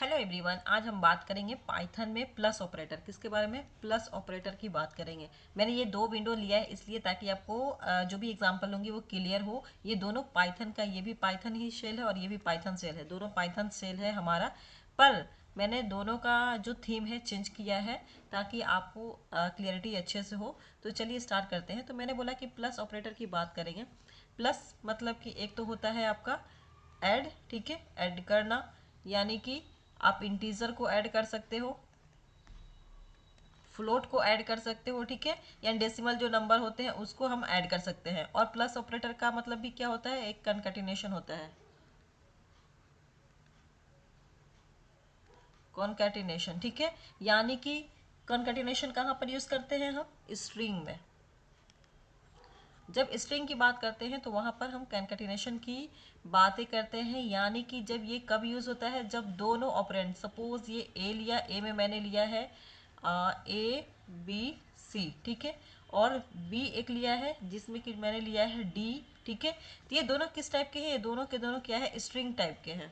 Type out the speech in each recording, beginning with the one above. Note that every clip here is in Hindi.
हेलो एवरीवन, आज हम बात करेंगे पाइथन में प्लस ऑपरेटर। किसके बारे में? प्लस ऑपरेटर की बात करेंगे। मैंने ये दो विंडो लिया है इसलिए ताकि आपको जो भी एग्जांपल लूंगी वो क्लियर हो। ये दोनों पाइथन का, ये भी पाइथन ही शेल है और ये भी पाइथन शेल है, दोनों पाइथन शेल है हमारा। पर मैंने दोनों का जो थीम है चेंज किया है ताकि आपको क्लियरिटी अच्छे से हो। तो चलिए स्टार्ट करते हैं। तो मैंने बोला कि प्लस ऑपरेटर की बात करेंगे। प्लस मतलब कि एक तो होता है आपका ऐड, ठीक है, ऐड करना, यानी कि आप इंटीजर को ऐड कर सकते हो, फ्लोट को ऐड कर सकते हो, ठीक है, या डेसिमल जो नंबर होते हैं उसको हम ऐड कर सकते हैं। और प्लस ऑपरेटर का मतलब भी क्या होता है? एक कॉन्कैटिनेशन होता है, कॉन्कैटिनेशन, ठीक है। यानी कि कॉन्कैटिनेशन कहाँ पर यूज करते हैं हम? स्ट्रिंग में। जब स्ट्रिंग की बात करते हैं तो वहां पर हम कॉन्कैटिनेशन की बातें करते हैं। यानी कि जब ये कब यूज होता है? जब दोनों ऑपरेंड, सपोज ये ए लिया, ए में मैंने लिया है ए बी सी, ठीक है, और बी एक लिया है जिसमें कि मैंने लिया है डी, ठीक है। तो ये दोनों किस टाइप के हैं? ये दोनों के दोनों क्या है? स्ट्रिंग टाइप के हैं,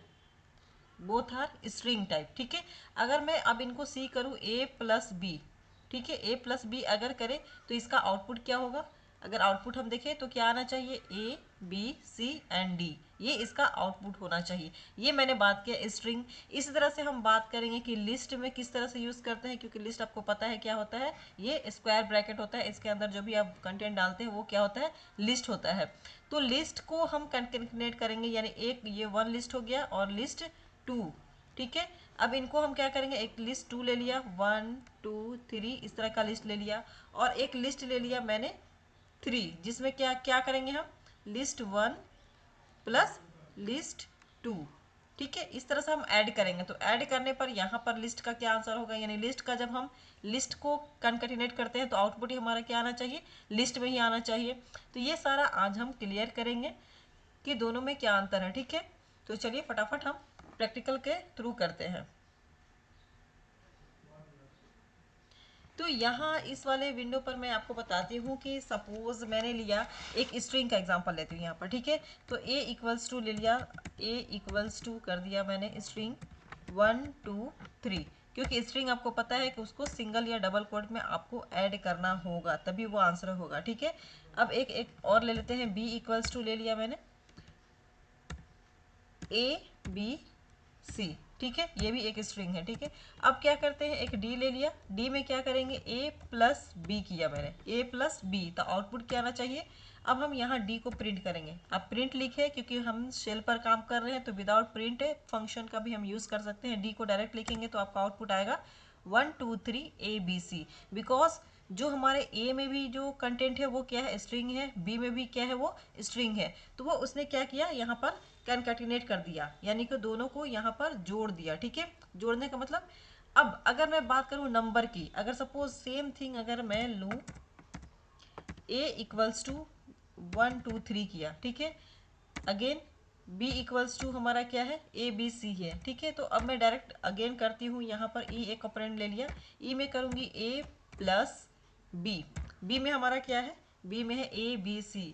बोथ आर स्ट्रिंग टाइप, ठीक है। अगर मैं अब इनको सी करूँ ए प्लस बी, ठीक है, ए प्लस बी अगर करें तो इसका आउटपुट क्या होगा? अगर आउटपुट हम देखें तो क्या आना चाहिए? A B C and D, ये इसका आउटपुट होना चाहिए। ये मैंने बात किया स्ट्रिंग। इसी तरह से हम बात करेंगे कि लिस्ट में किस तरह से यूज करते हैं, क्योंकि लिस्ट आपको पता है क्या होता है, ये स्क्वायर ब्रैकेट होता है, इसके अंदर जो भी आप कंटेंट डालते हैं वो क्या होता है? लिस्ट होता है। तो लिस्ट को हम कंकेटनेट करेंगे, यानी एक ये वन लिस्ट हो गया और लिस्ट टू, ठीक है। अब इनको हम क्या करेंगे? एक लिस्ट टू ले लिया, वन टू थ्री इस तरह का लिस्ट ले लिया, और एक लिस्ट ले लिया मैंने थ्री, जिसमें क्या क्या करेंगे हम? List one plus list two, ठीक है। इस तरह से हम ऐड करेंगे। तो ऐड करने पर यहाँ पर लिस्ट का क्या आंसर होगा? यानी लिस्ट का जब हम लिस्ट को कनकटिनेट करते हैं तो आउटपुट ही हमारा क्या आना चाहिए? लिस्ट में ही आना चाहिए। तो ये सारा आज हम क्लियर करेंगे कि दोनों में क्या अंतर है, ठीक है। तो चलिए फटाफट हम प्रैक्टिकल के थ्रू करते हैं। तो यहाँ इस वाले विंडो पर मैं आपको बताती हूँ कि सपोज मैंने लिया, एक स्ट्रिंग का एग्जांपल लेती हूँ यहाँ पर, ठीक है। तो a इक्वल्स टू ले लिया, a इक्वल्स टू कर दिया मैंने स्ट्रिंग 1 2 3, क्योंकि स्ट्रिंग आपको पता है कि उसको सिंगल या डबल कोट में आपको ऐड करना होगा तभी वो आंसर होगा, ठीक है। अब एक और ले लेते हैं, b इक्वल्स टू ले लिया मैंने ए बी सी, ठीक है, ये भी एक स्ट्रिंग है, ठीक है। अब क्या करते हैं? एक डी ले लिया, डी में क्या करेंगे? ए प्लस बी किया मैंने, ए प्लस बी, तो आउटपुट क्या आना चाहिए? अब हम यहाँ डी को प्रिंट करेंगे। अब प्रिंट लिखे क्योंकि हम शेल पर काम कर रहे हैं तो विदाउट प्रिंट फंक्शन का भी हम यूज कर सकते हैं। डी को डायरेक्ट लिखेंगे तो आपका आउटपुट आएगा 1 2 3 ABC, बिकॉज जो हमारे ए में भी जो कंटेंट है वो क्या है? स्ट्रिंग है, बी में भी क्या है? वो स्ट्रिंग है। तो वो उसने क्या किया? यहाँ पर कॉन्कैटिनेट कर दिया, यानी कि दोनों को यहाँ पर जोड़ दिया, ठीक है। जोड़ने का मतलब, अब अगर मैं बात करूँ नंबर की, अगर सपोज सेम थिंग अगर मैं लूँ a इक्वल्स टू 1 2 3 किया, ठीक है, अगेन b इक्वल्स टू हमारा क्या है? ए बी सी है, ठीक है। तो अब मैं डायरेक्ट अगेन करती हूँ, यहाँ पर e एक ऑपरेंड ले लिया, e में करूँगी a प्लस b, b में हमारा क्या है? b में है a b c,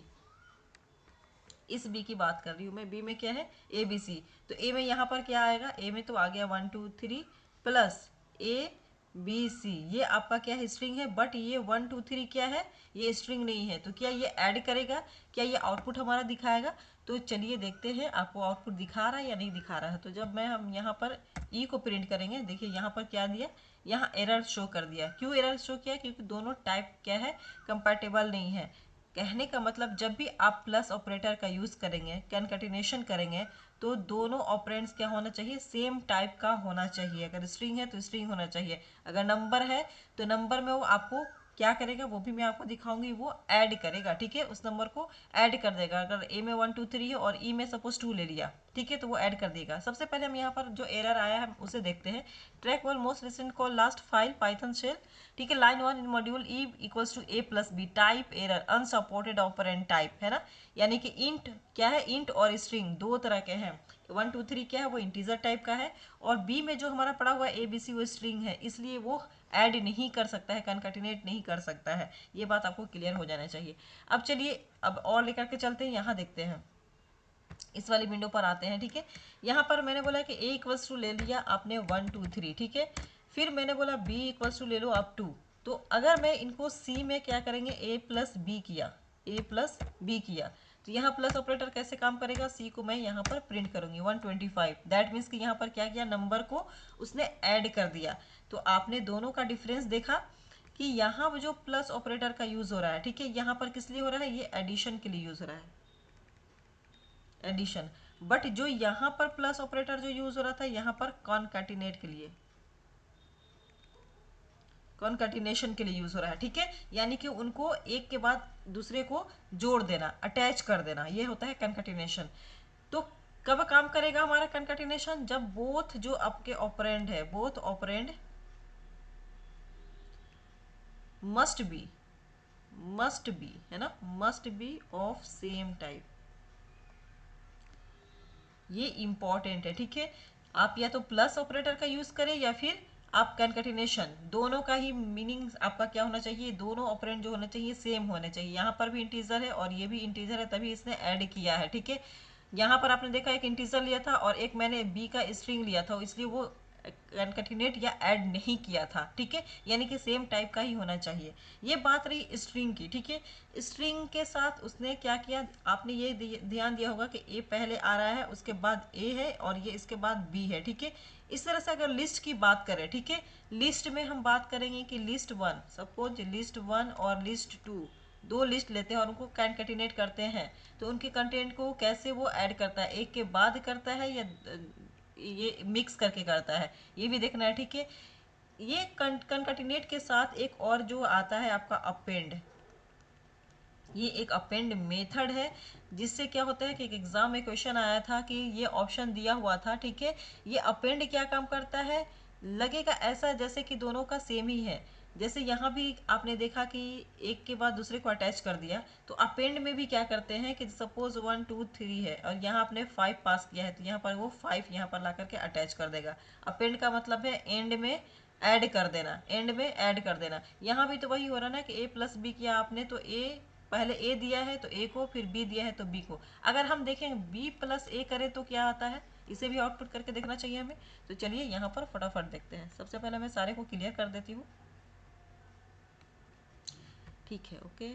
इस बी की बात कर रही हूँ मैं, बी में क्या है? A B C. तो ए में यहाँ पर क्या आएगा? ए में तो आ गया 1 2 3 प्लस ए बी सी, ये आपका क्या है? स्ट्रिंग है, बट ये 1 2 3 क्या है? ये स्ट्रिंग नहीं है। तो क्या ये ऐड करेगा? क्या ये आउटपुट हमारा दिखाएगा? तो चलिए देखते हैं आपको आउटपुट दिखा रहा है या नहीं दिखा रहा है। तो जब मैं हम यहाँ पर ई को प्रिंट करेंगे, देखिए यहाँ पर क्या दिया? यहाँ एरर शो कर दिया। क्यों एरर शो किया? क्योंकि दोनों टाइप क्या है? कंपैटिबल नहीं है। कहने का मतलब, जब भी आप प्लस ऑपरेटर का यूज करेंगे, कॉन्कैटिनेशन करेंगे, तो दोनों ऑपरेंड्स क्या होना चाहिए? सेम टाइप का होना चाहिए। अगर स्ट्रिंग है तो स्ट्रिंग होना चाहिए, अगर नंबर है तो नंबर में वो आपको क्या करेगा वो भी मैं आपको दिखाऊंगी, वो ऐड करेगा, ठीक है, उस नंबर को ऐड कर देगा। अगर ए में 1 2 3 है और ई में सपोज 2 ले लिया, ठीक है, तो वो ऐड कर देगा। सबसे पहले हम यहाँ पर जो एरर आया है उसे देखते हैं। Track one most recent call last file Python shell, ठीक है, line one in module E equals to A plus B, type error unsupported operand type, है ना। यानी कि इंट क्या है? इंट और स्ट्रिंग दो तरह के हैं। 1 2 3 क्या है? वो इंटीजर टाइप का है, और बी में जो हमारा पड़ा हुआ है ए बी सी, वो स्ट्रिंग है, इसलिए वो ऐड नहीं कर सकता है, कॉन्कैटिनेट नहीं कर सकता है। ये बात आपको क्लियर हो जाना चाहिए। अब चलिए अब और लेकर के चलते हैं, यहाँ देखते हैं। इस वाली विंडो पर आते हैं, ठीक है। यहाँ पर मैंने बोला कि ए इक्वल्स टू ले लिया आपने 1 2 3, ठीक है। फिर मैंने बोला बी इक्वल्स टू ले लो आप 2। तो अगर मैं इनको सी में क्या करेंगे, ए प्लस बी किया, ए प्लस बी किया, तो यहाँ प्लस ऑपरेटर कैसे काम करेगा, सी को मैं यहाँ पर प्रिंट करूंगी 125। दैट मीन्स कि यहाँ पर क्या किया, नंबर को उसने ऐड कर दिया। तो आपने दोनों का डिफरेंस देखा कि यहाँ जो प्लस ऑपरेटर का यूज हो रहा है, ठीक है, यहाँ पर किस लिए हो रहा है, ये एडिशन के लिए यूज हो रहा है, एडिशन। बट जो यहाँ पर प्लस ऑपरेटर जो यूज हो रहा था, यहाँ पर कॉनकैटिनेट के लिए, कॉनकैटिनेशन के लिए यूज हो रहा है, ठीक है। यानी कि उनको एक के बाद दूसरे को जोड़ देना, अटैच कर देना, ये होता है कॉनकैटिनेशन। तो कब काम करेगा हमारा कॉनकैटिनेशन, जब बोथ जो आपके ऑपरेंड है, बोथ ऑपरेंड मस्ट बी है ना, must be of same type. ये इंपॉर्टेंट है, ठीक है। आप या तो प्लस ऑपरेटर का यूज करें या फिर आप कॉन्कैटिनेशन, दोनों का ही मीनिंग आपका क्या होना चाहिए, दोनों ऑपरेंड जो होने चाहिए सेम होने चाहिए। यहाँ पर भी इंटीजर है और ये भी इंटीजर है, तभी इसने ऐड किया है, ठीक है। यहाँ पर आपने देखा एक इंटीजर लिया था और एक मैंने बी का स्ट्रिंग लिया था, इसलिए वो कॉन्कैटिनेट या ऐड नहीं किया था, ठीक है। यानी कि सेम टाइप का ही होना चाहिए। ये बात रही स्ट्रिंग की, ठीक है। स्ट्रिंग के साथ उसने क्या किया, आपने ये ध्यान दिया होगा कि ए पहले आ रहा है, उसके बाद ए है और ये इसके बाद बी है, ठीक है। इस तरह से अगर लिस्ट की बात करें, ठीक है, लिस्ट में हम बात करेंगे कि लिस्ट 1, सपोज लिस्ट 1 और लिस्ट 2, दो लिस्ट लेते हैं और उनको कैनकैटिनेट करते हैं, तो उनके कंटेंट को कैसे वो ऐड करता है, एक के बाद करता है या ये मिक्स करके करता है, ये भी देखना है, ठीक है। ये कंकैटिनेट के साथ एक और जो आता है आपका अपेंड, ये एक अपेंड मेथड है, जिससे क्या होता है कि एक एग्जाम में क्वेश्चन आया था कि ये ऑप्शन दिया हुआ था, ठीक है। ये अपेंड क्या काम करता है, लगेगा ऐसा जैसे कि दोनों का सेम ही है। जैसे यहाँ भी आपने देखा कि एक के बाद दूसरे को अटैच कर दिया, तो अपेंड में भी क्या करते हैं कि सपोज 1 2 3 है और यहाँ आपने 5 पास किया है, तो यहाँ पर वो 5 यहाँ पर ला करके अटैच कर देगा। अपेंड का मतलब है एंड में ऐड कर देना, एंड में ऐड कर देना। यहाँ भी तो वही हो रहा ना कि ए प्लस बी किया आपने, तो ए पहले ए दिया है तो ए को, फिर बी दिया है तो बी को। अगर हम देखें बी प्लस ए करें तो क्या आता है, इसे भी आउटपुट करके देखना चाहिए हमें। तो चलिए यहाँ पर फटाफट देखते हैं। सबसे पहले मैं सारे को क्लियर कर देती हूँ, ठीक है, ओके।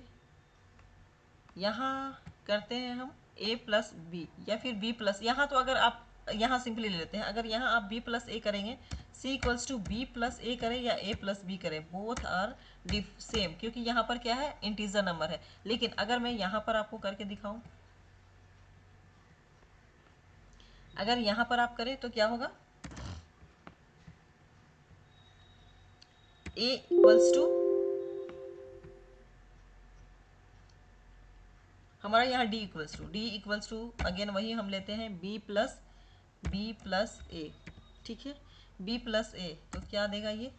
यहाँ करते हैं हम a प्लस बी या फिर b प्लस, यहाँ तो अगर आप यहाँ सिंपली ले लेते हैं, अगर यहाँ आप b प्लस ए करेंगे, c equals to B plus A करें या a प्लस बी करें, बोथ आर सेम, क्योंकि यहाँ पर क्या है, इंटीजर नंबर है। लेकिन अगर मैं यहाँ पर आपको करके दिखाऊं, अगर यहाँ पर आप करें तो क्या होगा, a इक्वल्स टू, हमारा यहाँ d इक्वल्स टू अगेन वही हम लेते हैं b प्लस ए, ठीक है, b प्लस ए, तो क्या देगा ये,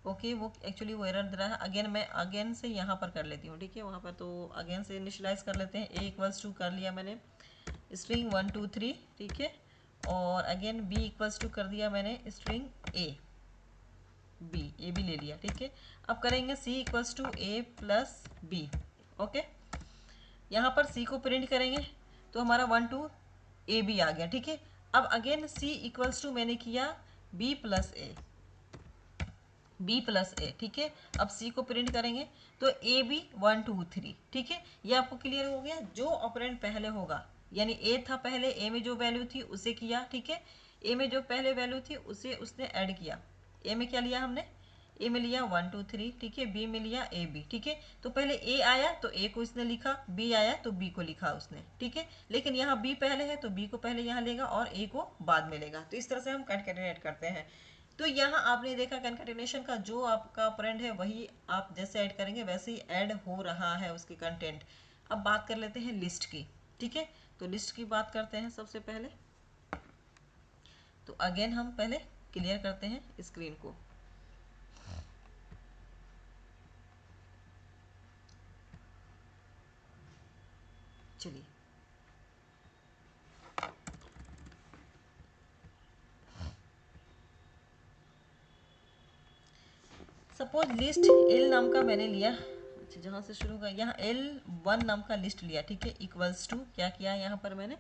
ओके। वो एक्चुअली वो एरर दे रहा है, अगेन मैं अगेन से यहाँ पर कर लेती हूँ, ठीक है। वहाँ पर तो अगेन से इनिशियलाइज कर लेते हैं। a इक्वल्स टू कर लिया मैंने स्ट्रिंग 1 2 3, ठीक है, और अगेन b इक्वल्स टू कर दिया मैंने स्ट्रिंग a भी ले लिया, ठीक है। अब करेंगे c equals to a plus B, okay. यहाँ पर c को प्रिंट करेंगे तो हमारा 1 2 ए बी आ गया, ठीक है। अब अगेन c इक्वल्स टू मैंने किया b प्लस ए, ठीक है। अब c को प्रिंट करेंगे तो ए बी 1 2 3, ठीक है। ये आपको क्लियर हो गया। जो ऑपरेंड पहले होगा, यानी a था पहले, a में जो वैल्यू थी उसे किया, ठीक है। a में जो पहले वैल्यू थी उसे उसने ऐड किया। a में क्या लिया हमने, ए में लिया 1 2 3, ठीक है। बी में लिया ए बी, ठीक है। तो पहले ए आया तो ए को इसने लिखा, बी आया तो बी को लिखा उसने, ठीक है। लेकिन यहाँ बी पहले है तो बी को पहले यहाँ लेगा और ए को बाद में लेगा। तो इस तरह से हम कंकैटिनेट करते हैं। तो यहाँ आपने देखा कंकैटिनेशन का जो आपका ऑपरेंड है वही आप जैसे ऐड करेंगे वैसे ही ऐड हो रहा है उसकी कंटेंट। अब बात कर लेते हैं लिस्ट की, ठीक है। तो लिस्ट की बात करते हैं सबसे पहले। तो अगेन हम पहले क्लियर करते हैं स्क्रीन को। चलिए, सपोज लिस्ट एल नाम का मैंने लिया, अच्छा जहाँ से शुरू का यहाँ L1 नाम का लिस्ट लिया, ठीक है। इक्वल्स टू क्या किया यहाँ पर मैंने,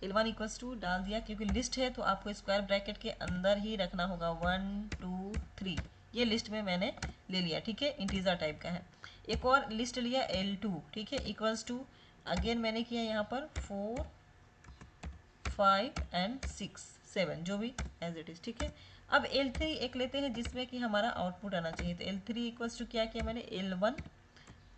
L1 इक्वल्स टू डाल दिया, क्योंकि लिस्ट है तो आपको स्क्वायर ब्रैकेट के अंदर ही रखना होगा 1 2 3, ये लिस्ट में मैंने ले लिया, ठीक है, इंटीजर टाइप का है। एक और लिस्ट लिया L2, ठीक है, इक्वल्स टू अगेन मैंने किया यहाँ पर 4 5 एंड 6 7, जो भी एज इट इज, ठीक है। अब L3 एक लेते हैं जिसमें कि हमारा आउटपुट आना चाहिए, तो L3 इक्वल्स टू क्या किया मैंने, L1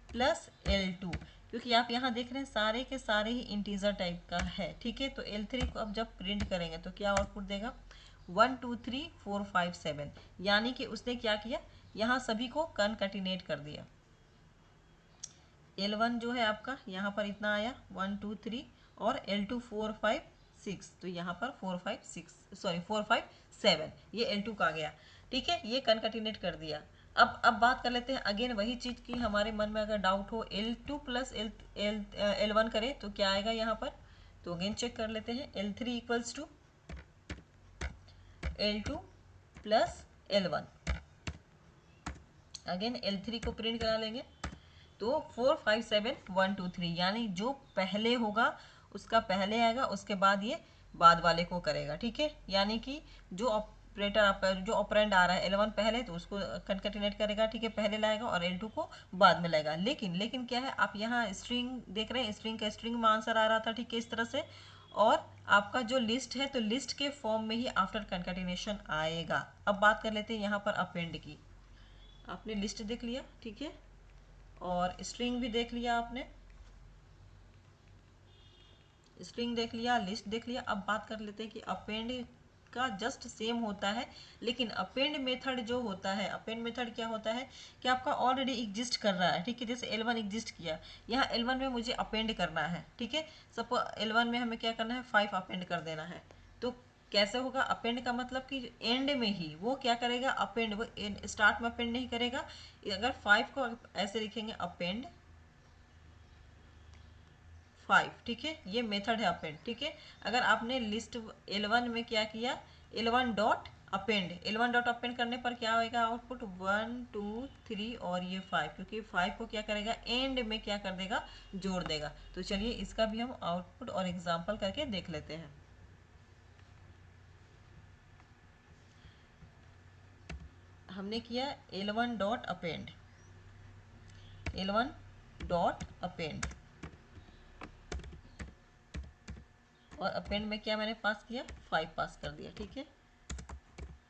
प्लस L2, क्योंकि आप यहाँ देख रहे हैं सारे के सारे ही इंटीजर टाइप का है, ठीक है। तो L3 को अब जब प्रिंट करेंगे तो क्या आउटपुट देगा, 1 2 3 4 5 7, यानी कि उसने क्या किया, यहाँ सभी को कनकैटिनेट कर दिया। L1 जो है आपका यहाँ पर इतना आया 1 2 3, और L2 4 5 6, तो यहाँ पर 4 5 6 सॉरी 4 5 7, ये L2 का आ गया, ठीक है, ये कनकैटिनेट कर दिया। अब बात कर लेते हैं अगेन वही चीज़ की, हमारे मन में अगर डाउट हो L2 प्लस L1 करें तो क्या आएगा यहाँ पर, तो अगेन चेक कर लेते हैं। L3 equals to L2 plus L1, again L3 को प्रिंट करा लेंगे, तो 4 5 7 1 2 3, यानी जो पहले होगा उसका पहले आएगा, उसके बाद ये बाद वाले को करेगा, ठीक है। यानी कि जो ऑपरेटर आपका जो ऑपरेंड आ रहा है L1 पहले, तो उसको कंकैटिनेट करेगा, ठीक है, पहले लाएगा, और L2 को बाद में लाएगा। लेकिन क्या है, आप यहाँ स्ट्रिंग देख रहे हैं, स्ट्रिंग में आंसर आ रहा था, ठीक है, इस तरह से, और आपका जो लिस्ट है तो लिस्ट के फॉर्म में ही आफ्टर कंकैटिनेशन आएगा। अब बात कर लेते हैं यहाँ पर अपेंड की। आपने लिस्ट देख लिया, ठीक है, और स्ट्रिंग भी देख लिया आपने, स्ट्रिंग देख लिया, लिस्ट देख लिया। अब बात कर लेते हैं कि अपेंड का जस्ट सेम होता है, लेकिन अपेंड मेथड जो होता है, अपेंड मेथड क्या होता है कि आपका ऑलरेडी एग्जिस्ट कर रहा है, ठीक है, जैसे L1 एग्जिस्ट किया, यहाँ L1 में मुझे अपेंड करना है, ठीक है, सपोज L1 में हमें क्या करना है, 5 अपेंड कर देना है। तो कैसे होगा, अपेंड का मतलब कि एंड में ही वो क्या करेगा, अपेंड, वो स्टार्ट में अपेंड नहीं करेगा। अगर 5 को ऐसे लिखेंगे अपेंड 5, ठीक है, ये मेथड है अपेंड, ठीक है। अगर आपने लिस्ट L1 में क्या किया, L1 dot append, L1 dot append करने पर क्या होगा आउटपुट 1 2 3 और ये 5, क्योंकि 5 को क्या करेगा, एंड में क्या कर देगा, जोड़ देगा। तो चलिए इसका भी हम आउटपुट और एग्जाम्पल करके देख लेते हैं। हमने किया L1 dot append, L1 dot append, और अपेंड में क्या मैंने पास किया, 5 पास कर दिया, ठीक है,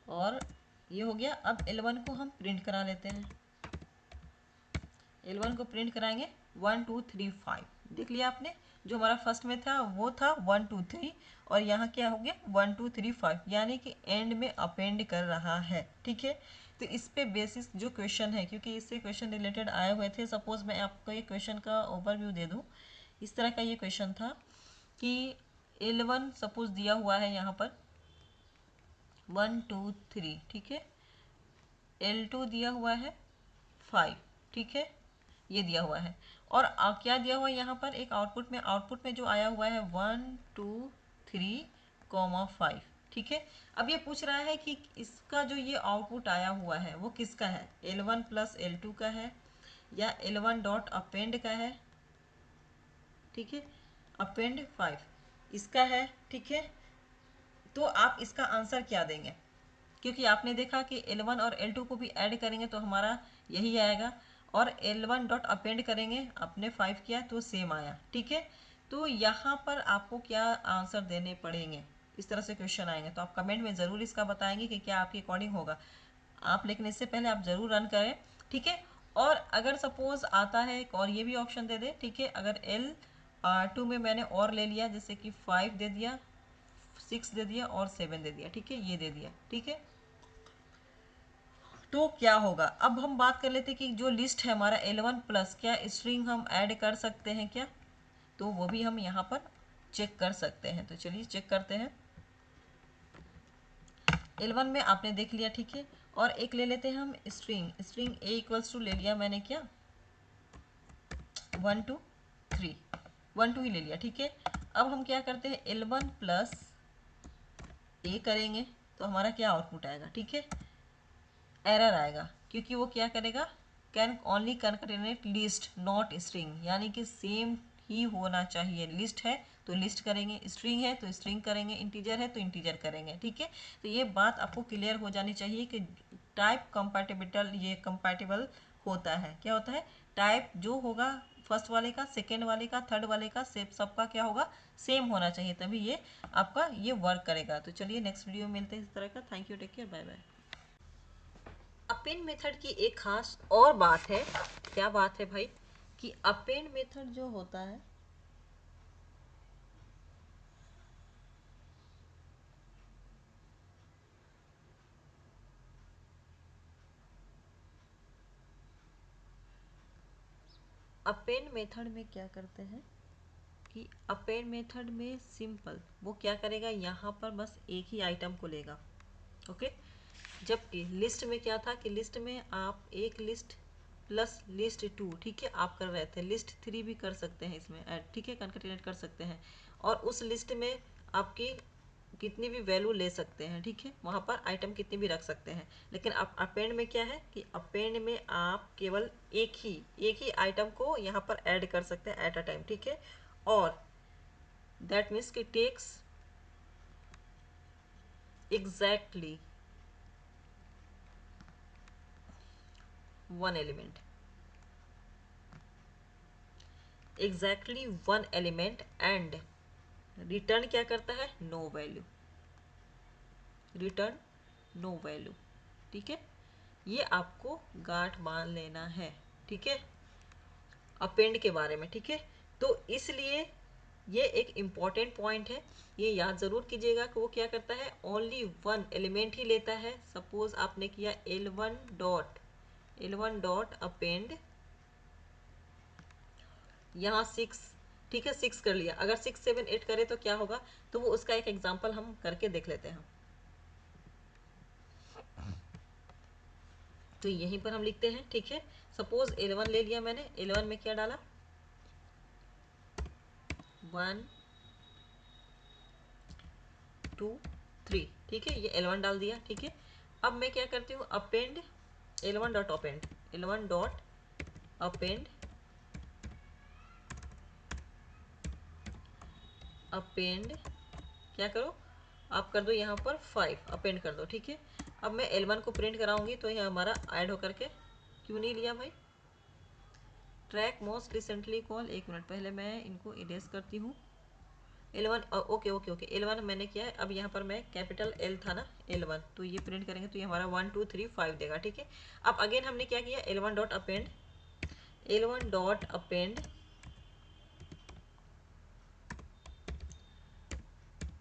और ये हो गया। अब L1 को हम प्रिंट करा लेते हैं, L1 को प्रिंट कराएंगे 1 2 3 5, देख लिया आपने, जो हमारा फर्स्ट में था वो था 1 2 3, और यहाँ क्या हो गया 1 2 3 5, यानी कि एंड में अपेंड कर रहा है, ठीक है। तो इस पे बेसिस जो क्वेश्चन है, क्योंकि इससे क्वेश्चन रिलेटेड आए हुए थे, सपोज मैं आपको ये क्वेश्चन का ओवरव्यू दे दूँ, इस तरह का ये क्वेश्चन था कि L1 सपोज दिया हुआ है यहाँ पर 1 2 3, ठीक है, L2 दिया हुआ है 5, ठीक है, ये दिया हुआ है, और क्या दिया हुआ है यहाँ पर एक आउटपुट में जो आया हुआ है 1 2 3 5, ठीक है। अब ये पूछ रहा है कि इसका जो ये आउटपुट आया हुआ है वो किसका है, L1 प्लस L2 का है या L1 डॉट अपेंड का है, ठीक है, अपेंड 5 इसका है, ठीक है। तो आप इसका आंसर क्या देंगे, क्योंकि आपने देखा कि L1 और L2 को भी ऐड करेंगे तो हमारा यही आएगा, और L1 डॉट अपेंड करेंगे, आपने 5 किया तो सेम आया, ठीक है। तो यहाँ पर आपको क्या आंसर देने पड़ेंगे, इस तरह से क्वेश्चन आएंगे, तो आप कमेंट में ज़रूर इसका बताएंगे कि क्या आपके अकॉर्डिंग होगा आप, लेकिन इससे पहले आप ज़रूर रन करें, ठीक है। और अगर सपोज आता है एक और ये भी ऑप्शन दे दे, ठीक है, अगर L2 में मैंने और ले लिया, जैसे कि 5 दे दिया, 6 दे दिया और 7 दे दिया, ठीक है, ये दे दिया, ठीक है, तो क्या होगा। अब हम बात कर लेते हैं कि जो लिस्ट है हमारा L1 प्लस, क्या स्ट्रिंग हम ऐड कर सकते हैं क्या, तो वो भी हम यहाँ पर चेक कर सकते हैं। तो चलिए चेक करते हैं। L1 में आपने देख लिया, ठीक है, और एक ले लेते हैं हम स्ट्रिंग A इक्वल्स टू ले लिया मैंने, क्या 1 2 3 1 2 ही ले लिया, ठीक है। अब हम क्या करते हैं, L1 प्लस A करेंगे तो हमारा क्या आउटपुट आएगा, ठीक है, एरर आएगा, क्योंकि वो क्या करेगा, can only concatenate list not string, यानी कि सेम ही होना चाहिए, लिस्ट है तो लिस्ट करेंगे, स्ट्रिंग है तो स्ट्रिंग करेंगे, इंटीजर है तो इंटीजर करेंगे, ठीक है। तो ये बात आपको क्लियर हो जानी चाहिए कि टाइप कंपैटिबल, ये कंपैटिबल होता है। क्या होता है? टाइप जो होगा फर्स्ट वाले का, सेकेंड वाले का, थर्ड वाले का, सबका क्या होगा? सेम होना चाहिए, तभी ये आपका ये वर्क करेगा। तो चलिए नेक्स्ट वीडियो में मिलते हैं इस तरह का। Thank you, take care, bye bye. Append method की एक खास और बात है। क्या बात है भाई? कि अपेंड मेथड जो होता है, अपेंड मेथड में क्या करते हैं कि अपेंड मेथड में सिंपल वो क्या करेगा, यहाँ पर बस एक ही आइटम को लेगा, ओके। जबकि लिस्ट में क्या था कि लिस्ट में आप एक लिस्ट प्लस लिस्ट टू, ठीक है, आप कर रहे थे, लिस्ट थ्री भी कर सकते हैं इसमें ऐड, ठीक है, कंकैटिनेट कर सकते हैं, और उस लिस्ट में आपकी कितनी भी वैल्यू ले सकते हैं, ठीक है, वहाँ पर आइटम कितनी भी रख सकते हैं। लेकिन अब अपेंड में क्या है कि अपेंड में आप केवल एक ही आइटम को यहाँ पर ऐड कर सकते हैं एट अ टाइम, ठीक है। और दैट मीन्स कि takes exactly one element, exactly one element, and return क्या करता है? No value, return no value, ठीक है। ये आपको गांठ बांध लेना है, ठीक है, अपेंड के बारे में, ठीक है। तो इसलिए ये एक इम्पॉर्टेंट पॉइंट है, ये याद ज़रूर कीजिएगा कि वो क्या करता है, ओनली वन एलिमेंट ही लेता है। सपोज आपने किया L1 डॉट अपेंड यहाँ 6, ठीक है, 6 कर लिया। अगर 6 7 8 करे तो क्या होगा, तो वो उसका एक एग्जाम्पल हम करके देख लेते हैं। तो यहीं पर हम लिखते हैं, ठीक है। सपोज L1 ले लिया मैंने, L1 में क्या डाला, 1 2 3, ठीक है, ये L1 डाल दिया, ठीक है। अब मैं क्या करती हूँ, append L1 dot append, L1 dot append append क्या करो, आप कर दो यहाँ पर 5 अपेंड कर दो, ठीक है। अब मैं L1 को प्रिंट कराऊंगी तो ये हमारा ऐड होकर के क्यों नहीं लिया भाई, ट्रैक मोस्ट रिसेंटली कॉल, एक मिनट पहले मैं इनको इरेज करती हूँ। L1 okay okay okay, L1 मैंने किया है। अब यहाँ पर मैं कैपिटल L था ना, L1, तो ये प्रिंट करेंगे तो ये हमारा 1 2 3 5 देगा, ठीक है। अब अगेन हमने क्या किया, L1 dot append, L1 dot append,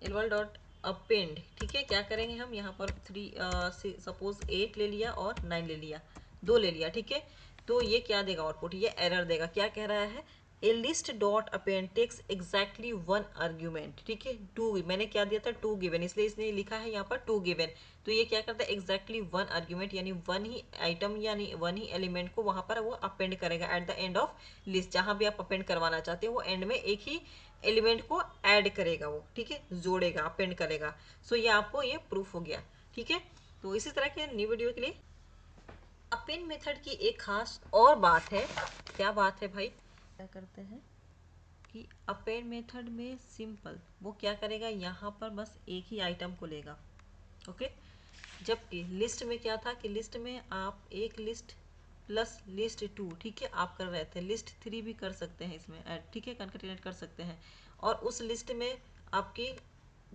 L1 dot append, ठीक है। क्या करेंगे हम यहाँ पर 3 सपोज 8 ले लिया और 9 ले लिया, 2 ले लिया, ठीक है। तो ये क्या देगा आउटपुट, ये एरर देगा। क्या कह रहा है, A list dot append takes exactly one argument, ठीक है, टू, मैंने क्या दिया था, टू गिवन, इसलिए इसने लिखा है यहाँ पर टू गिवन। तो ये क्या करता है, एग्जैक्टली वन आर्ग्यूमेंट, यानी वन ही आइटम यानी वन ही एलिमेंट को वहां पर वो अपेंड करेगा at the end of list. जहां भी आप अपेंड करवाना चाहते हो वो एंड में एक ही एलिमेंट को ऐड करेगा वो, ठीक है, जोड़ेगा, अपेंड करेगा। सो ये आपको ये प्रूफ हो गया, ठीक है। तो इसी तरह के न्यू वीडियो के लिए अपेंड मेथड की एक खास और बात है। क्या बात है भाई? क्या करते हैं कि अपेंड मेथड में सिंपल वो क्या करेगा, यहाँ पर बस एक ही आइटम को लेगा, ओके। जबकि लिस्ट में क्या था कि लिस्ट में आप एक लिस्ट प्लस लिस्ट टू, ठीक है, आप कर रहे थे, लिस्ट थ्री भी कर सकते हैं इसमें ऐड, ठीक है, कंकैटिनेट कर सकते हैं, और उस लिस्ट में आपकी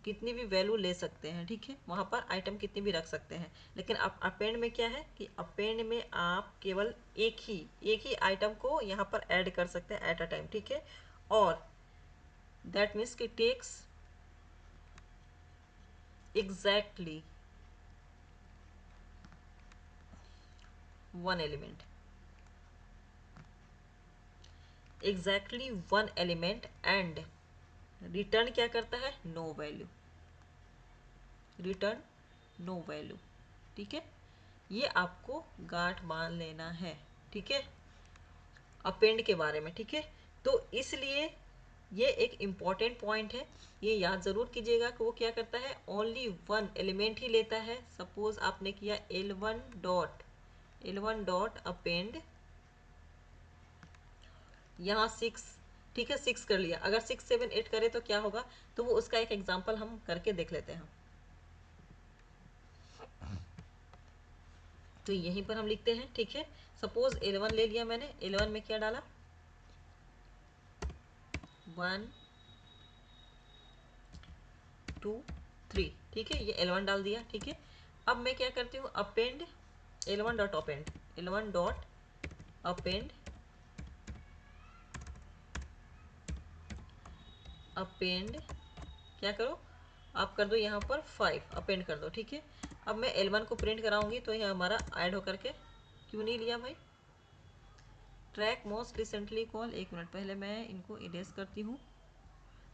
कितनी भी वैल्यू ले सकते हैं, ठीक है, वहाँ पर आइटम कितनी भी रख सकते हैं। लेकिन अब अपेंड में क्या है कि अपेंड में आप केवल एक ही आइटम को यहाँ पर ऐड कर सकते हैं एट अ टाइम, ठीक है। और दैट मीन्स कि takes exactly one element, exactly one element, and return क्या करता है, no value, return no value, ठीक है। ये आपको गांठ बांध लेना है, ठीक है, अपेंड के बारे में, ठीक है। तो इसलिए ये एक इम्पॉर्टेंट पॉइंट है, ये याद ज़रूर कीजिएगा कि वो क्या करता है, ओनली वन एलिमेंट ही लेता है। सपोज आपने किया L1 डॉट अपेंड यहाँ 6, ठीक है, 6 कर लिया। अगर 6 7 8 करे तो क्या होगा, तो वो उसका एक एग्जाम्पल हम करके देख लेते हैं। तो यहीं पर हम लिखते हैं, ठीक है। सपोज 11 ले लिया मैंने, 11 में क्या डाला, 1 2 3, ठीक है, ये 11 डाल दिया, ठीक है। अब मैं क्या करती हूँ, append 11 dot append, 11 dot append append क्या करो, आप कर दो यहाँ पर 5 अपेंड कर दो, ठीक है। अब मैं L1 को प्रिंट कराऊंगी तो ये हमारा ऐड होकर के, क्यों नहीं लिया भाई, ट्रैक मोस्ट रिसेंटली कॉल, एक मिनट पहले मैं इनको इरेज करती हूँ।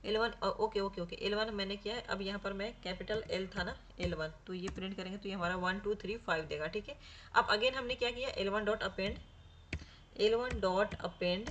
11 ओके ओके ओके, 11 मैंने किया है। अब यहाँ पर मैं कैपिटल L था ना, L1, तो ये प्रिंट करेंगे तो ये हमारा 1 2 3 5 देगा, ठीक है। अब अगेन हमने क्या किया, L1 dot append, L1 dot append,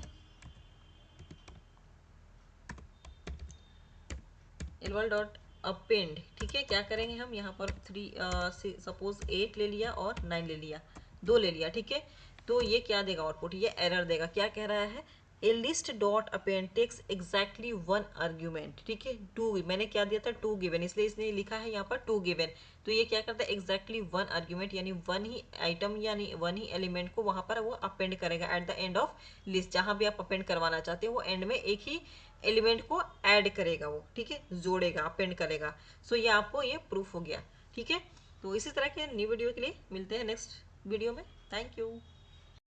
L1 dot append, ठीक है। क्या करेंगे हम यहाँ पर 3 सपोज 8 ले लिया और 9 ले लिया, 2 ले लिया, ठीक है। तो ये क्या देगा आउटपुट, ये एरर देगा। क्या कह रहा है, A list dot append takes exactly 1 argument, ठीक है। 2 मैंने क्या दिया था, 2 गिवन, इसलिए इसने लिखा है यहाँ पर 2 गिवन। तो ये क्या करता है, एग्जैक्टली 1 आर्ग्यूमेंट यानी 1 ही आइटम यानी 1 ही एलिमेंट को वहां पर वो अपेंड करेगा at the end of list. जहां भी आप अपेंड करवाना चाहते हो वो एंड में एक ही एलिमेंट को ऐड करेगा वो, ठीक है, जोड़ेगा, अपेंड करेगा। सो ये आपको ये प्रूफ हो गया, ठीक है। तो इसी तरह के न्यू वीडियो के लिए मिलते हैं नेक्स्ट वीडियो में। Thank you.